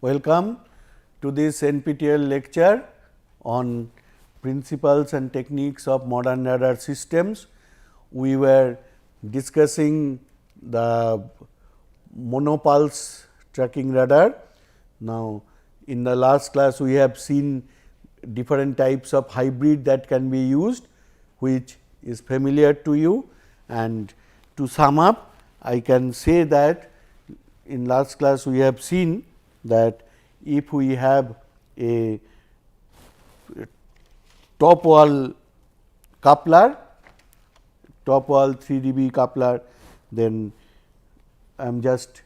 Welcome to this NPTEL lecture on principles and techniques of modern radar systems. We were discussing the monopulse tracking radar. Now, in the last class we have seen different types of hybrid that can be used, which is familiar to you, and to sum up I can say that in last class we have seen that if we have a top wall coupler, top wall 3 dB coupler, then I am just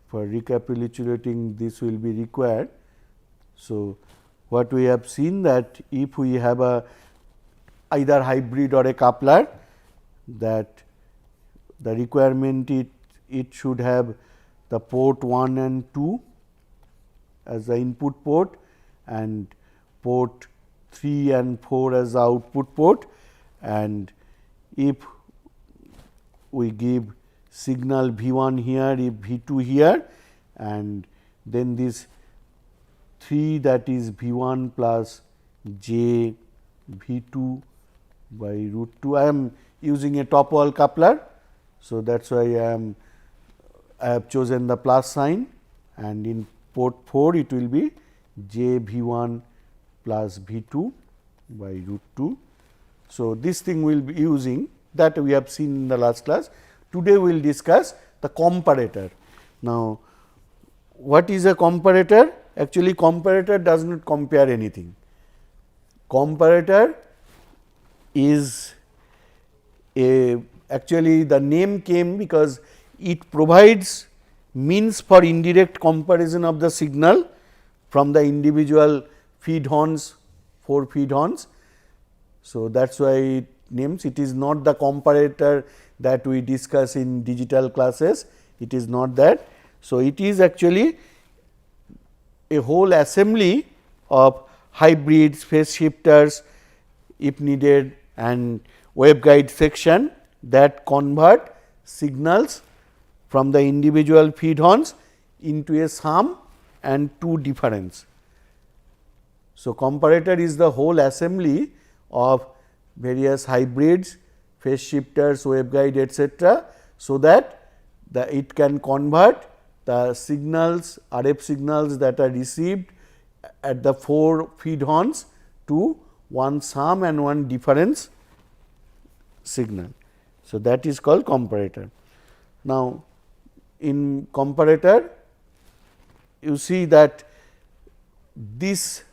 for recapitulating this will be required. So, what we have seen that if we have a either hybrid or a coupler, that the requirement it should have the port 1 and 2 as the input port and port 3 and 4 as the output port, and if we give signal V1 here, if V2 here, and then this 3 that is V1 plus j V2 by root 2. I am using a top wall coupler. So, that is why I have chosen the plus sign, and in port 4 it will be j V1 plus V2 by root 2. So, this thing we will be using that we have seen in the last class. Today we will discuss the comparator. Now, what is a comparator? Actually, comparator does not compare anything. Comparator is actually the name came because it provides means for indirect comparison of the signal from the individual feed horns, 4 feed horns. So, that is why it names, it is not the comparator that we discuss in digital classes, it is not that. So, it is actually a whole assembly of hybrids, phase shifters if needed, and waveguide section that convert signals from the individual feed horns into a sum and 2 difference. So, comparator is the whole assembly of various hybrids, phase shifters, waveguide etc., so that it can convert the signals, RF signals that are received at the 4 feed horns to one sum and one difference signal. So, that is called comparator. Now, in comparator you see that this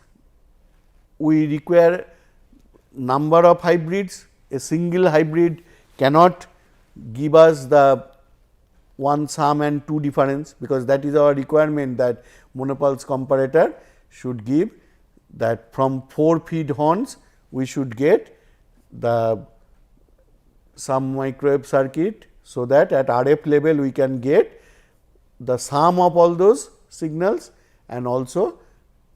we require number of hybrids. A single hybrid cannot give us the one sum and 2 difference, because that is our requirement that monopulse comparator should give that from 4 feed horns we should get the some microwave circuit. So, that at RF level we can get the sum of all those signals and also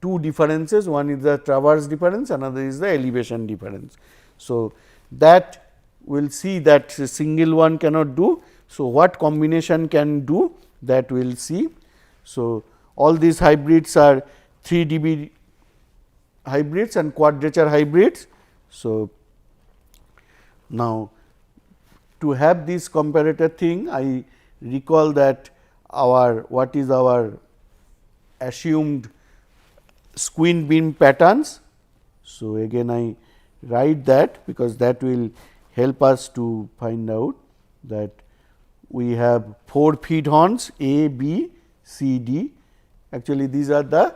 2 differences, one is the traverse difference, another is the elevation difference. So, that we will see that a single one cannot do. So, what combination can do, that we will see. So, all these hybrids are 3 dB hybrids and quadrature hybrids. So, now to have this comparator thing, I recall that our what is our assumed squint beam patterns. So, again I write that, because that will help us to find out that we have 4 feed horns A, B, C, D. Actually, these are the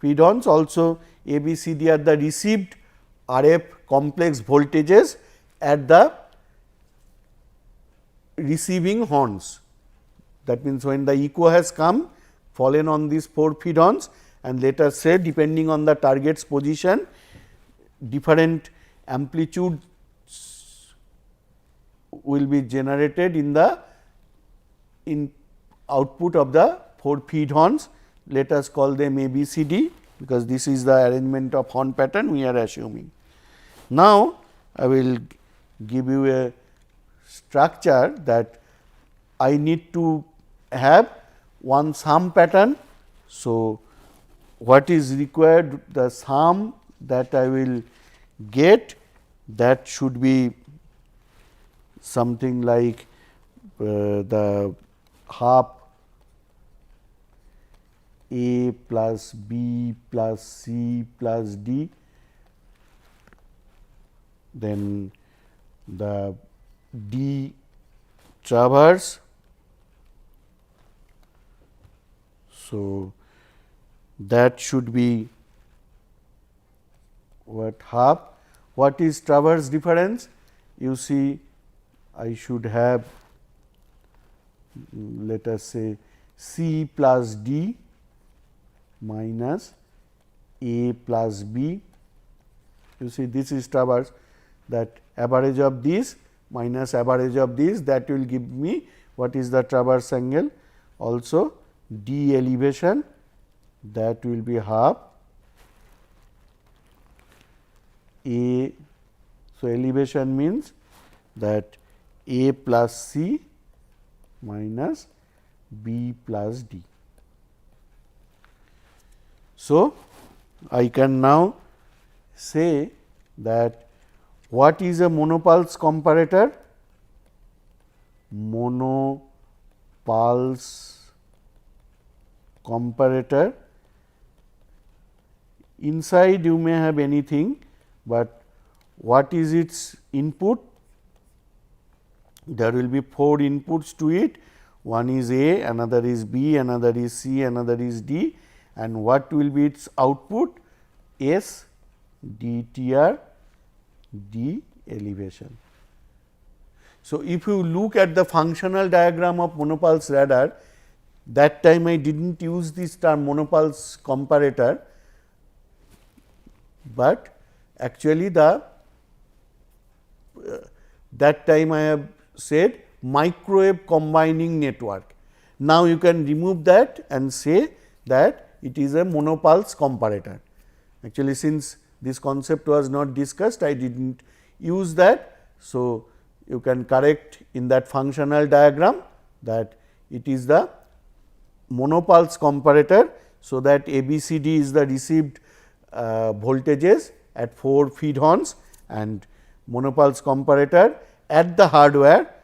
feed horns, also A, B, C, D are the received RF complex voltages at the receiving horns. That means, when the echo has come fallen on these 4 feed horns, and let us say depending on the target's position, different amplitudes will be generated in the output of the 4 feed horns. Let us call them A, B, C, D, because this is the arrangement of horn pattern we are assuming. Now, I will give you a structure that I need to have one sum pattern. So, what is required, the sum that I will get, that should be something like the half A plus B plus C plus D, then the D traverse. So, that should be what half. What is traverse difference? You see, I should have, let us say, C plus D minus A plus B. You see, this is traverse, that average of this minus average of this, that will give me what is the traverse angle. Also D elevation, that will be half A. So, elevation means that A plus C minus B plus D. So, I can now say that what is a monopulse comparator? Monopulse comparator, inside you may have anything, but what is its input? There will be 4 inputs to it. One is A, another is B, another is C, another is D, and what will be its output? S, D TR, D elevation. So, if you look at the functional diagram of monopulse radar, that time I did not use this term monopulse comparator, but actually the that time I have said microwave combining network. Now, you can remove that and say that it is a monopulse comparator. Actually, since this concept was not discussed, I did not use that. So, you can correct in that functional diagram that it is the monopulse comparator. So, that ABCD is the received voltages at 4 feed horns, and monopulse comparator at the hardware,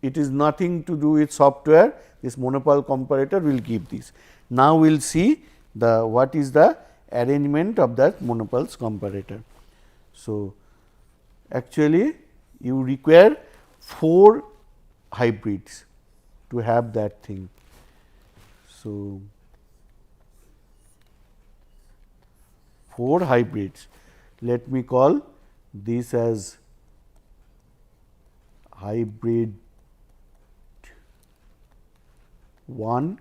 it is nothing to do with software, this monopulse comparator will give this. Now, we will see the what is the arrangement of that monopulse comparator. So, actually you require 4 hybrids to have that thing. So, 4 hybrids, let me call this as hybrid 1,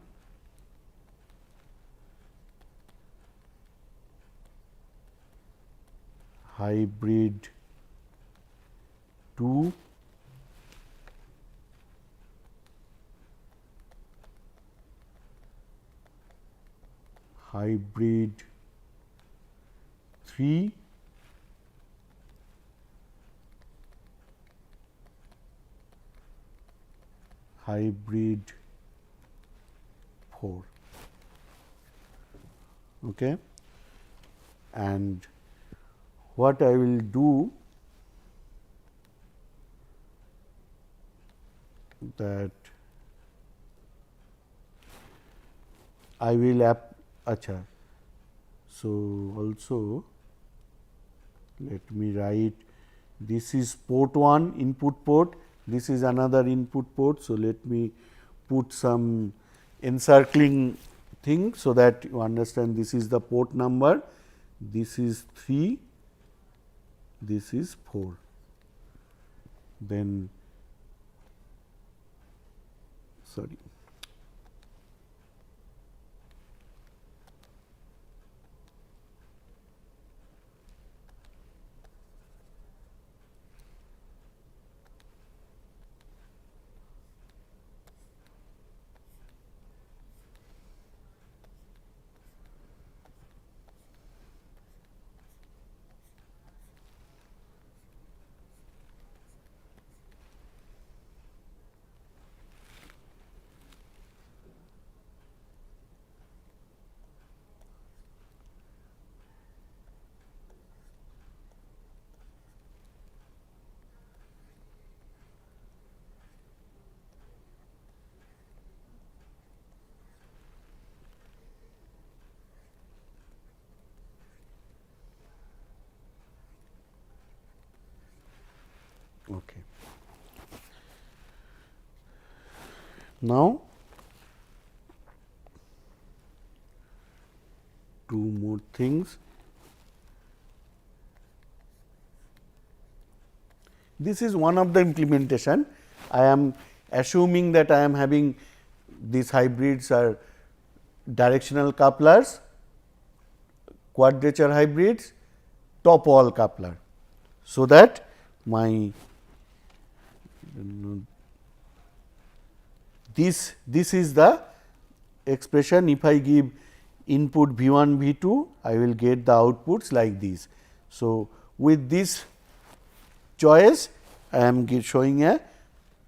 hybrid 2, hybrid 3, hybrid 4. Okay. And what I will do, that I will acha. So, also let me write, this is port 1 input port, this is another input port. So, let me put some encircling thing, so that you understand this is the port number, this is 3, this is 4. Then sorry. Now, two more things. This is one of the implementation. I am assuming that I am having these hybrids are directional couplers, quadrature hybrids, top wall coupler. So that my this is the expression. If I give input V 1 V 2, I will get the outputs like this. So, with this choice I am showing a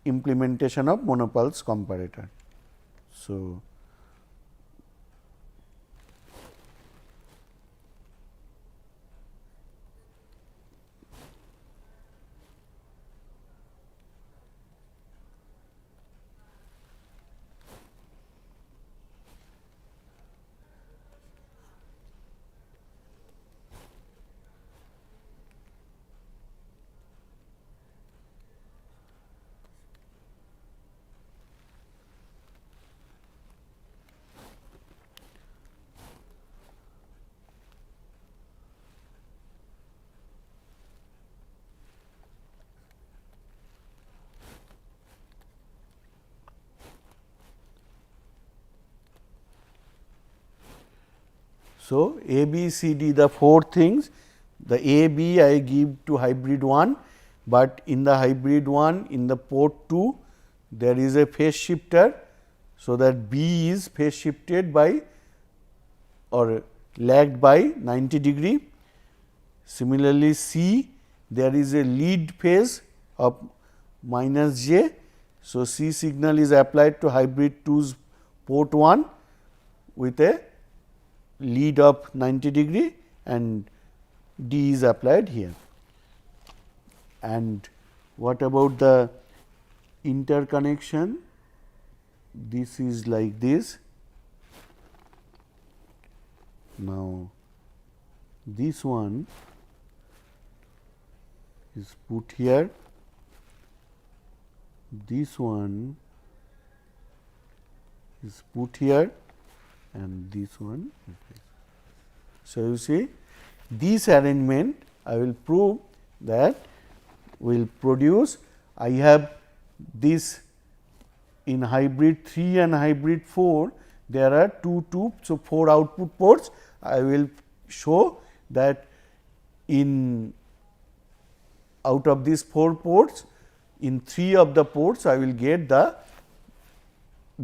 implementation of monopulse comparator. So, so, A, B, C, D, the four things, the A, B I give to hybrid 1, but in the hybrid 1 in the port 2 there is a phase shifter. So, that B is phase shifted by or lagged by 90 degree. Similarly, C there is a lead phase of minus J. So, C signal is applied to hybrid 2's port 1 with a lead of 90 degree and D is applied here. And what about the interconnection? This is like this. Now, this one is put here, this one is put here and this one. So, you see this arrangement I will prove that will produce. I have this in hybrid 3 and hybrid 4 there are two tubes. So, 4 output ports. I will show that in out of these 4 ports in 3 of the ports I will get the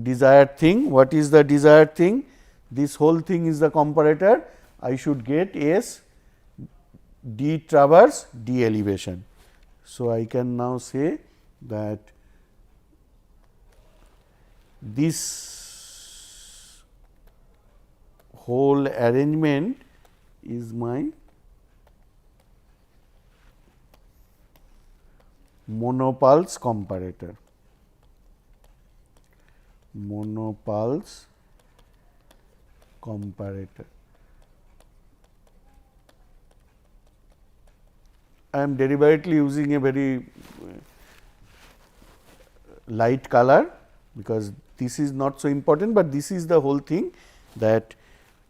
desired thing. What is the desired thing? This whole thing is the comparator. I should get S D traverse D elevation. So, I can now say that this whole arrangement is my monopulse comparator. Monopulse comparator. I am deliberately using a very light color because this is not so important, but this is the whole thing that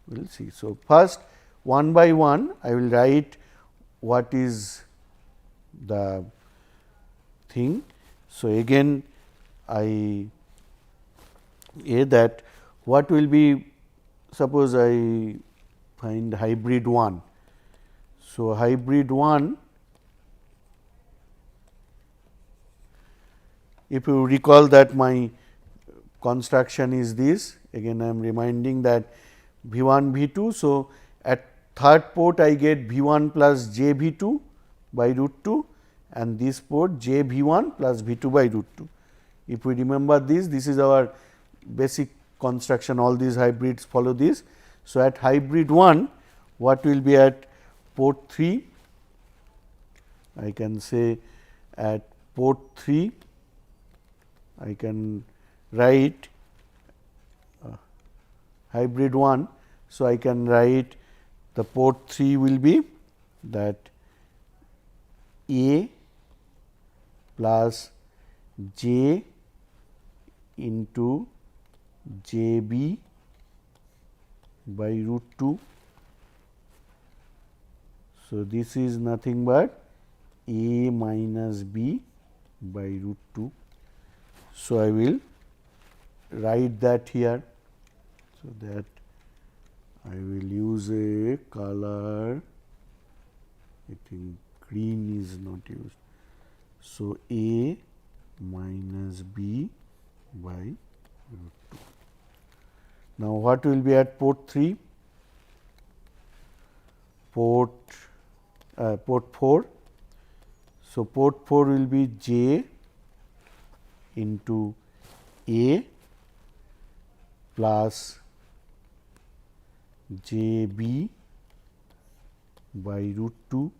we will see. So, first one by one I will write what is the thing. So, again I that what will be, suppose I find hybrid 1. So, hybrid 1, if you recall that my construction is this, again I am reminding that V 1 V 2. So, at third port I get V 1 plus J V 2 by root 2 and this port J V 1 plus V 2 by root 2. If we remember this is our basic construction, all these hybrids follow this. So, at hybrid 1 what will be at port 3? I can say at port 3 I can write hybrid 1. So, I can write the port 3 will be that A plus J into JB by root 2. So, this is nothing but A minus B by root 2. So, I will write that here. So, that I will use a color, I think green is not used. So, A minus B by root 2. Now, what will be at port 3? Port 4. So, port 4 will be J into A plus JB by root 2.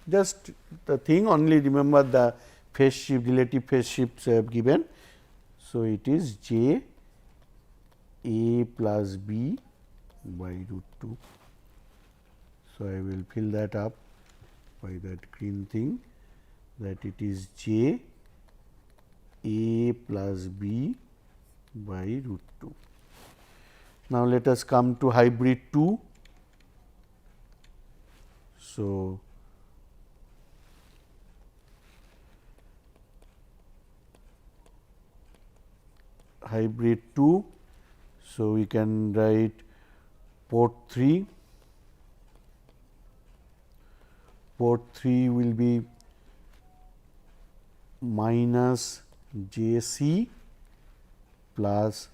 Just the thing, only remember the phase shift, relative phase shifts I have given. So, it is J A plus B by root 2. So, I will fill that up by that green thing, that it is J A plus B by root 2. Now, let us come to hybrid 2. So, hybrid 2. So, we can write port 3. Port 3 will be minus JC plus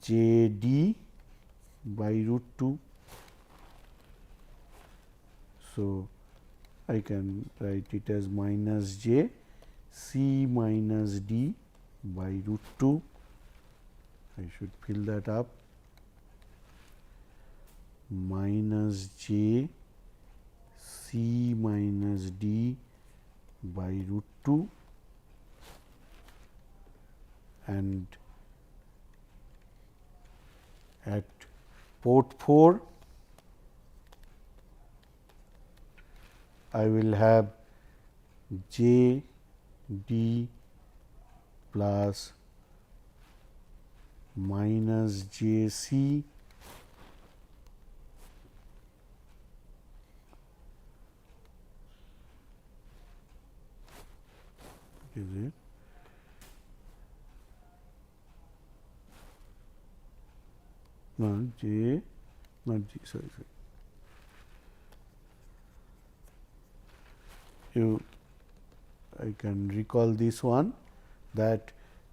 JD by root 2. So, I can write it as minus J C minus D by root 2. I should fill that up, minus J C minus D by root 2, and at port 4 I will have J D plus minus J C is it? No, J, not G, sorry. I can recall this one, that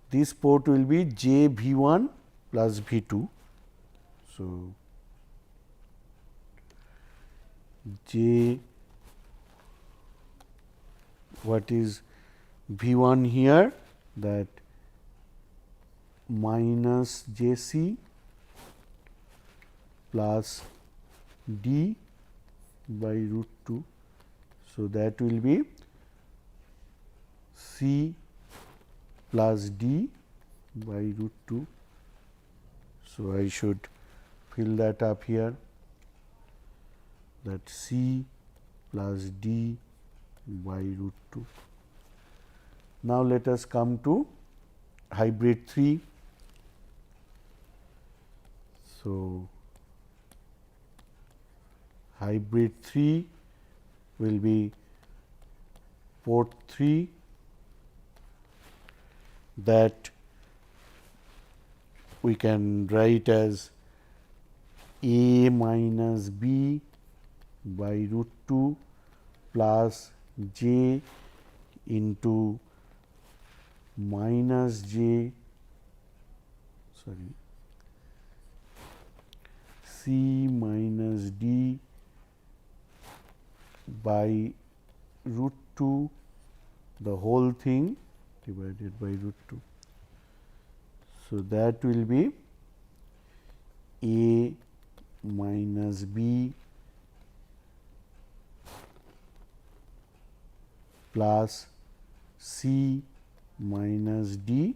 this port will be J V 1 plus V 2. So, J, what is V 1 here, that minus J C plus D by root 2. So, that will be C plus D by root 2. So, I should fill that up here, that C plus D by root 2. Now, let us come to hybrid 3. So, hybrid 3 will be port 3, that we can write as A minus B by root 2 plus J into minus J, C minus D by root 2, the whole thing divided by root 2. So, that will be A minus B plus C minus D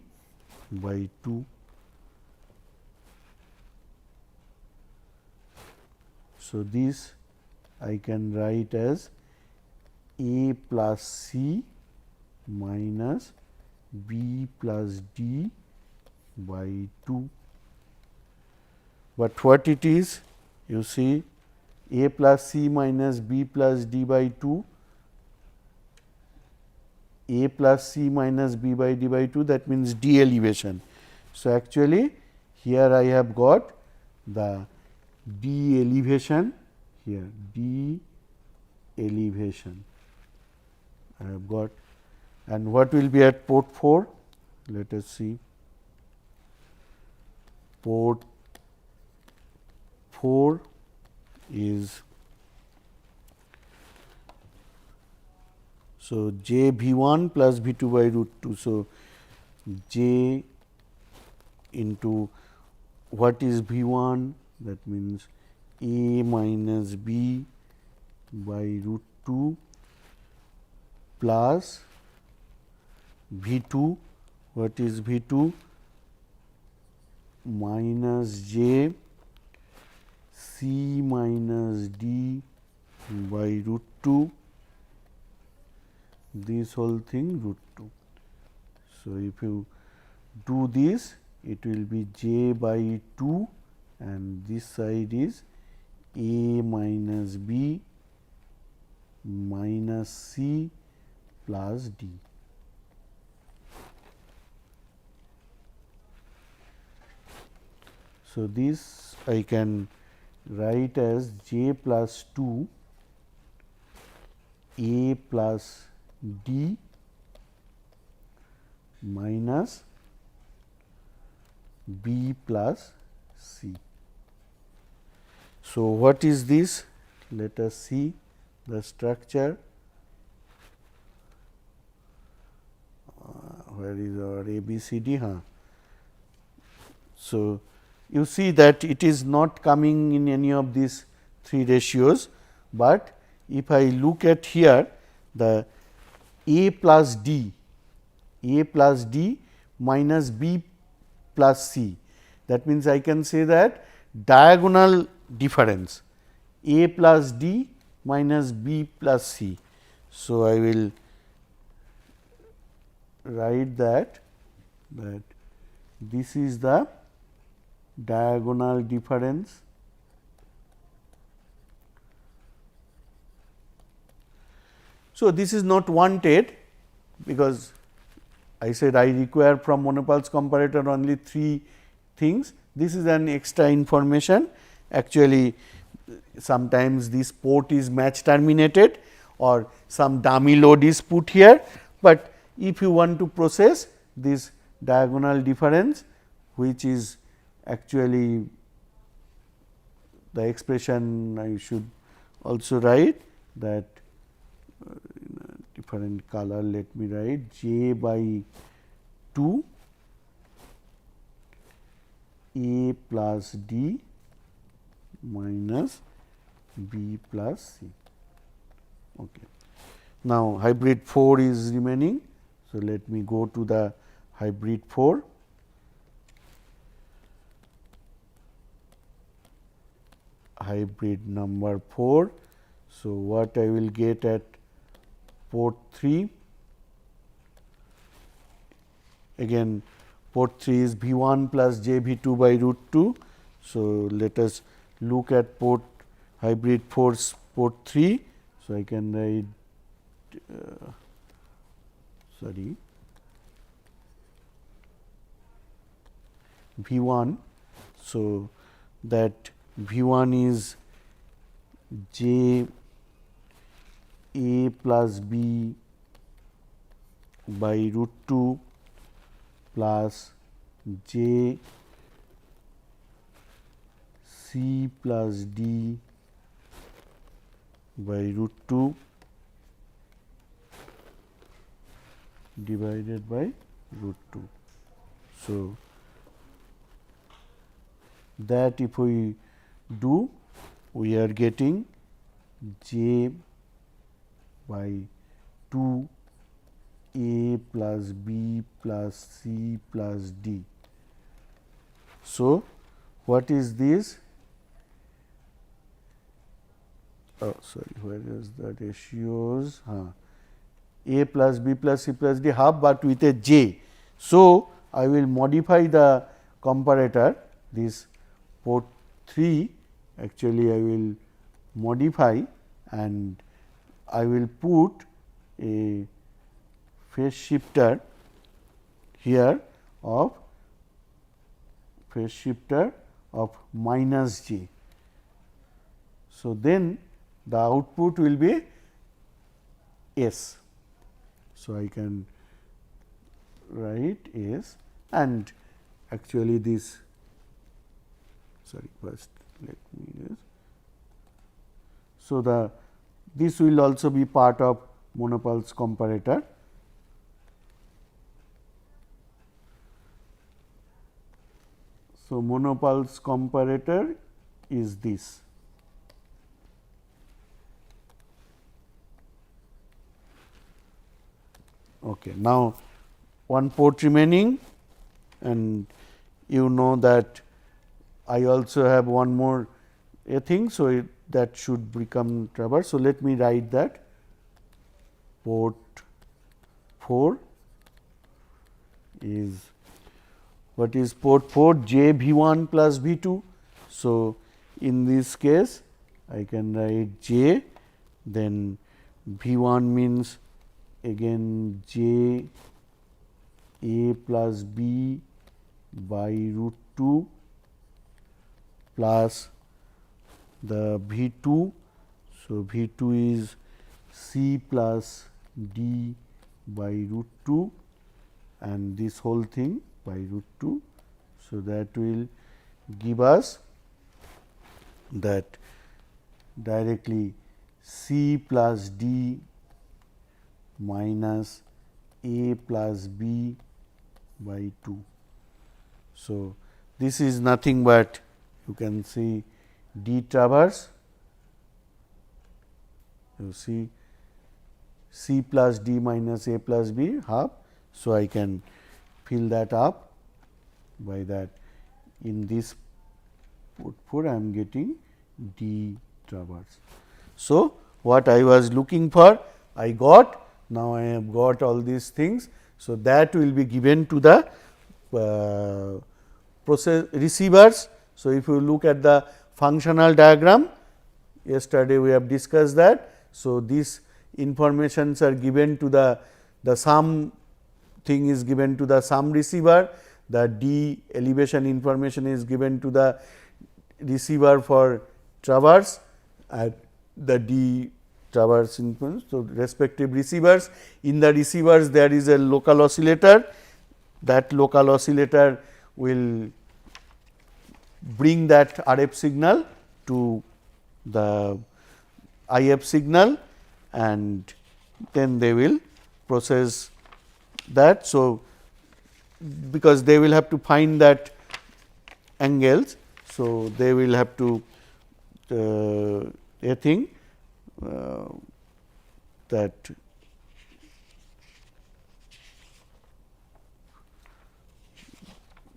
by 2. So, this I can write as A plus C minus b plus d by 2. But what it is? You see, a plus c minus b plus d by 2, a plus c minus b by d by 2, that means d elevation. So, actually here I have got the d elevation here, d elevation I have got, and what will be at port 4? Let us see. Port 4 is, so j V 1 plus V 2 by root 2. So, j into what is V 1, that means a minus b by root 2 plus V 2, what is V 2, minus j c minus d by root 2, this whole thing root 2. So, if you do this, it will be j by 2 and this side is a minus b minus c plus d. So, this I can write as j plus 2 a plus d minus b plus c. So, what is this? Let us see the structure. Where is our ABCD? So, you see that it is not coming in any of these 3 ratios, but if I look at here the a plus d minus b plus c, that means I can say that diagonal difference a plus d minus b plus c. So, I will write that this is the diagonal difference So, this is not wanted, because I said I require from monopulse comparator only 3 things. This is an extra information. Actually, sometimes this port is match terminated or some dummy load is put here, but if you want to process this diagonal difference, which is actually the expression I should also write that in a different color, let me write j by 2 a plus d minus b plus c. Okay. Now, hybrid 4 is remaining. So, let me go to the hybrid 4. Hybrid number 4. So, what I will get at port 3? Again port 3 is V 1 plus j V 2 by root 2. So, let us look at port hybrid 4's port 3. So, I can write V 1. So, that V 1 is j a plus b by root 2 plus j c plus d by root 2 divided by root 2. So, that if we do, we are getting j by 2 a plus b plus c plus d. So, what is this? Oh, sorry, where is the ratios? A plus B plus C plus D half, but with a J. So, I will modify the comparator, this port 3 actually I will modify, and I will put a phase shifter here of minus J. So, then the output will be S. So, I can write S, and actually this first let me use. So, this will also be part of monopulse comparator. So, monopulse comparator is this. Okay. Now, one port remaining, and you know that I also have one more a thing. So, that should become traverse. So, let me write that port 4 is, what is port 4? J V 1 plus V 2. So, in this case I can write J, then V 1 means again J A plus B by root 2 plus the V 2. So, V 2 is C plus D by root 2, and this whole thing by root 2. So, that will give us that directly C plus D minus A plus B by 2. So, this is nothing but you can see D traverse, you see C plus D minus A plus B half. So, I can fill that up by that. In this port 4 I am getting D traverse. So, what I was looking for I got. Now, I have got all these things. So, that will be given to the process receivers. So, if you look at the functional diagram, yesterday we have discussed that. So, these informations are given to the sum thing is given to the sum receiver, the D elevation information is given to the receiver for traverse, and the D traverse influence. So, respective receivers, in the receivers there is a local oscillator, that local oscillator will bring that RF signal to the IF signal, and then they will process that. So, because they will have to find that angles. So, they will have to a thing that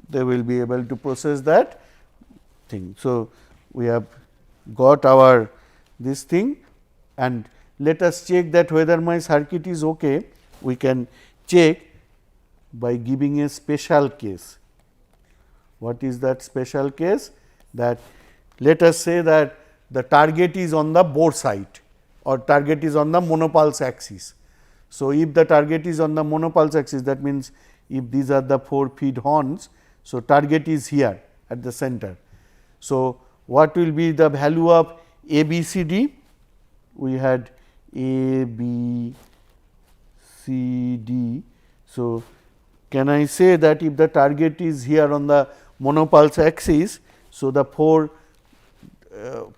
they will be able to process that thing. So, we have got our this thing, and let us check that whether my circuit is okay. We can check by giving a special case. What is that special case? That let us say that the target is on the bore side or target is on the monopulse axis. So, if the target is on the monopulse axis, that means if these are the 4 feed horns. So, target is here at the center. So, what will be the value of A, B, C, D? We had A, B, C, D. So, can I say that if the target is here on the monopulse axis, so the 4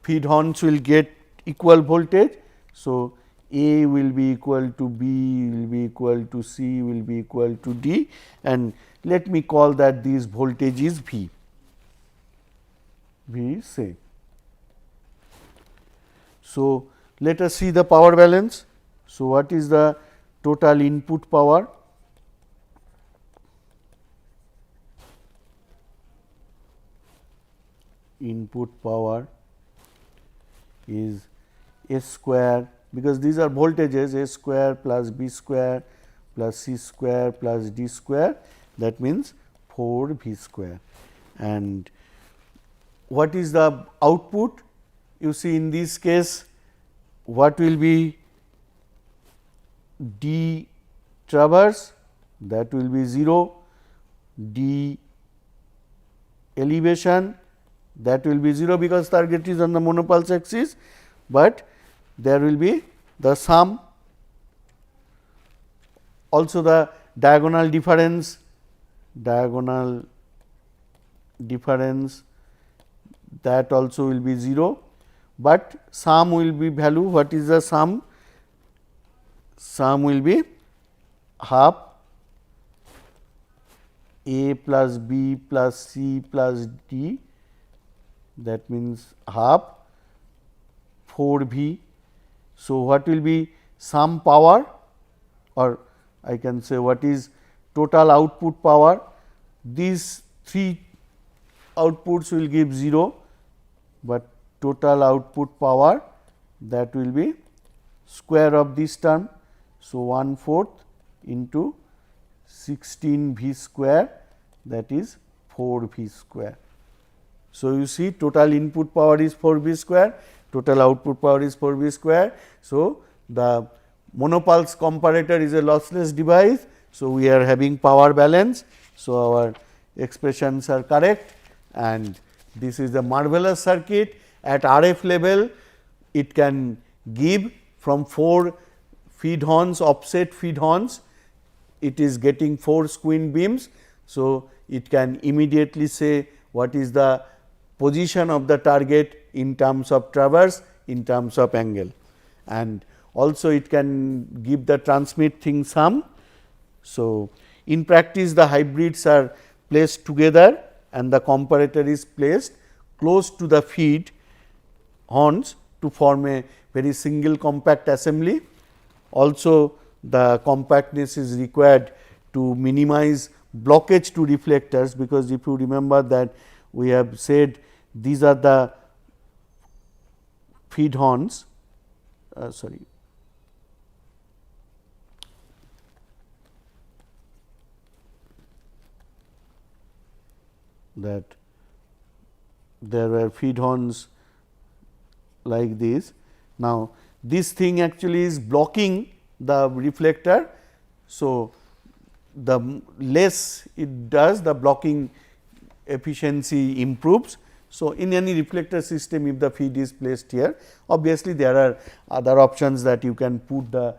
feed horns will get equal voltage. So, A will be equal to B, will be equal to C, will be equal to D, and let me call that this voltage is V. We say. So, let us see the power balance. So, what is the total input power? Input power is S square because these are voltages, A square plus B square plus C square plus D square, that means 4 V square. And what is the output? You see, in this case, what will be D traverse, that will be 0, D elevation, that will be 0 because target is on the monopulse axis, but there will be the sum, also the diagonal difference that also will be 0, but sum will be value. What is the sum? Sum will be half A plus B plus C plus D, that means half 4 V. So, what will be sum power, or I can say what is total output power? These 3 outputs will give 0, but total output power, that will be square of this term. So, 1/4 into 16 V square, that is 4 V square. So, you see total input power is 4 V square, total output power is 4 V square. So, the monopulse comparator is a lossless device. So, we are having power balance. So, our expressions are correct, and this is the marvelous circuit. At RF level, it can give from 4 feed horns, offset feed horns, it is getting 4 squint beams. So, it can immediately say what is the position of the target in terms of traverse, in terms of angle, and also it can give the transmit thing sum. So, in practice the hybrids are placed together and the comparator is placed close to the feed horns to form a very single compact assembly. Also, the compactness is required to minimize blockage to reflectors, because if you remember that we have said these are the feed horns, that there were feed horns like this. Now, this thing actually is blocking the reflector. So, the less it does, the blocking efficiency improves. So, in any reflector system, if the feed is placed here, obviously there are other options that you can put the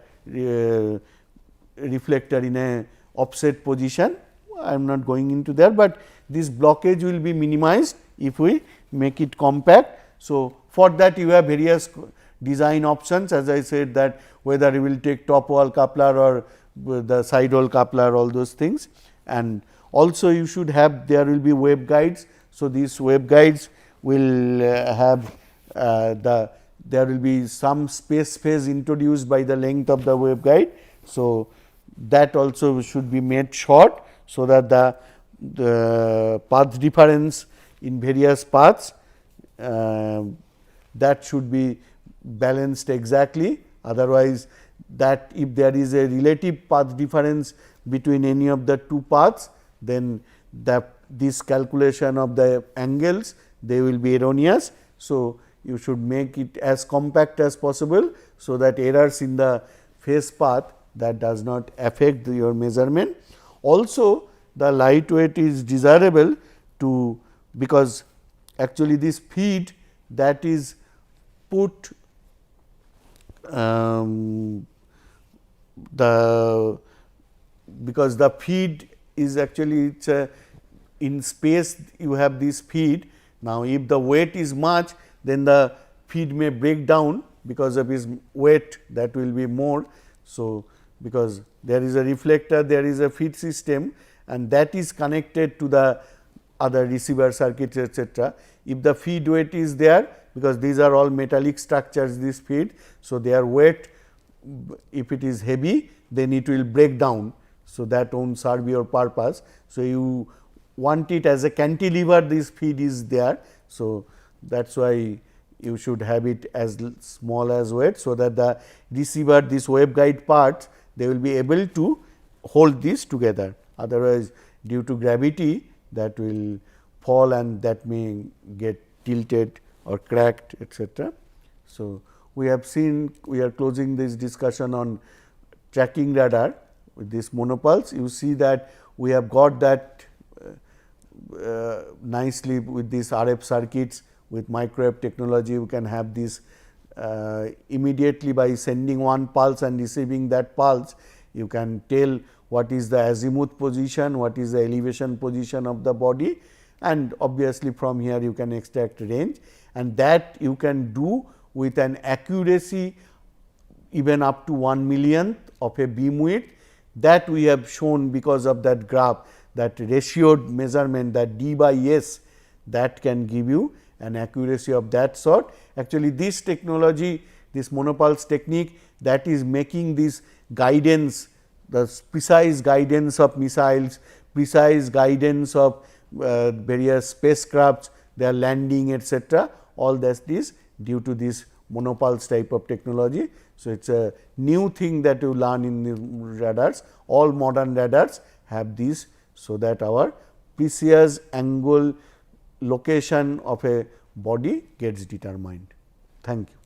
reflector in a offset position. I am not going into there, but this blockage will be minimized if we make it compact. So, for that you have various design options, as I said, that whether you will take top wall coupler or the side wall coupler, all those things. And also you should have, there will be waveguides. So, these waveguides will have there will be some space phase introduced by the length of the waveguide. So, that also should be made short, so that the path difference in various paths that should be balanced exactly. Otherwise, that if there is a relative path difference between any of the two paths, then this calculation of the angles, they will be erroneous. So, you should make it as compact as possible, so that errors in the phase path, that does not affect your measurement. Also, the lightweight is desirable to, because actually this feed that is put because the feed is actually, it's a in space you have this feed. Now, if the weight is much, then the feed may break down because of its weight, that will be more. So, because there is a reflector, there is a feed system, and that is connected to the other receiver circuits, etc. If the feed weight is there, because these are all metallic structures, this feed. So, their weight, if it is heavy, then it will break down. So, that won't serve your purpose. So, you want it as a cantilever, this feed is there. So, that is why you should have it as small as weight, so that the receiver, this waveguide parts, they will be able to hold this together. Otherwise, due to gravity, that will fall and that may get tilted or cracked, etc. So, we have seen, we are closing this discussion on tracking radar with this monopulse. You see that we have got that nicely with these RF circuits. With microwave technology, we can have this immediately by sending one pulse and receiving that pulse. You can tell what is the azimuth position, what is the elevation position of the body, and obviously from here you can extract range, and that you can do with an accuracy even up to 1/1,000,000th of a beam width. That we have shown because of that graph, that ratioed measurement, that D by S, that can give you an accuracy of that sort. Actually, this technology, this monopulse technique, that is making this guidance, the precise guidance of missiles, precise guidance of various spacecrafts, their landing, etc. All that is due to this monopulse type of technology. So, it is a new thing that you learn in the radars. All modern radars have this, so that our precious angle location of a body gets determined. Thank you.